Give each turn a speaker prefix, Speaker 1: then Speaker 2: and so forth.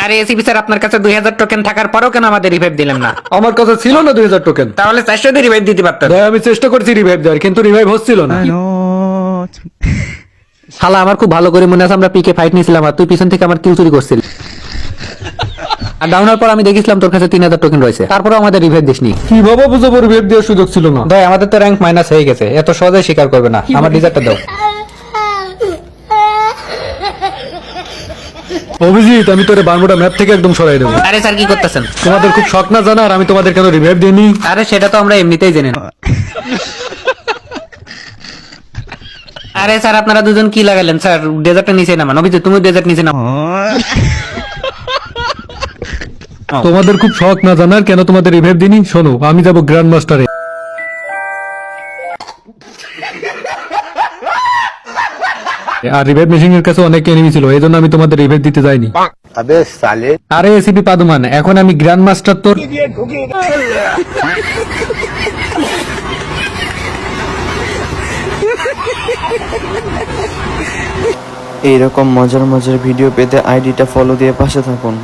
Speaker 1: আরে ACP sir, আপনার কাছে 2000 টোকেন থাকার পরেও কেন আমাদের রিভাইভ দিলেন না?
Speaker 2: আমার কাছে ছিল না 2000 টোকেন।
Speaker 1: তাহলে 400 দিয়ে রিভাইভ দিতে পারতেন।
Speaker 2: ভাই আমি চেষ্টা করছি রিভাইভ দেওয়ার, কিন্তু রিভাইভ হচ্ছিল না।
Speaker 3: শালা আমার খুব ভালো করে মনে আছে, আমরা পিকে ফাইট নিয়েছিলাম আর তুই পিছন থেকে আমার কিল চুরি করছিলি। আর ডাউনার পর আমি দেখেছিলাম তোর কাছে 3000 টোকেন রয়েছে, তারপরে আমাদের রিভাইভ দিসনি।
Speaker 2: কিভাবে বুঝাবো রিভাইভ দেওয়ার সুযোগ ছিল না?
Speaker 3: ভাই আমাদের তো র্যাঙ্ক মাইনাস হয়ে গেছে, এত সহজে স্বীকার করবে না। আমার ডিজার্টটা দাও।
Speaker 2: অভিজিৎ, আমি তোরে বারমুডা ম্যাপ থেকে একদম সরাই দেবো।
Speaker 1: আরে স্যার কি করতেছেন?
Speaker 2: তোমাদের খুব শখ না জানা আর আমি তোমাদের কেন রিভাইভ দিইনি?
Speaker 3: আরে সেটা তো আমরা এমনিতেই জেনে না।
Speaker 1: আরে স্যার আপনারা দুজন কি লাগালেন? স্যার ডেজার্টটা নিচে নামান। অভিজিৎ তুমি ডেজার্ট নিচে নামো।
Speaker 2: তোমাদের খুব শখ না জানার, কেন তোমাদের রিভাইভ দিইনি? শোনো, আমি যাবো গ্র্যান্ড মাস্টারে। আর রিভাইভ মেশিন এর কাছে অনেক এনিমি ছিল, এই জন্য আমি তোমাদের রিভাইভ দিতে যাইনি। আরে এসিপি পাদুমান, এখন আমি গ্র্যান্ড মাস্টার তোর।
Speaker 4: এইরকম মজার মজার ভিডিও পেতে আইডিটা ফলো দিয়ে পাশে থাকুন।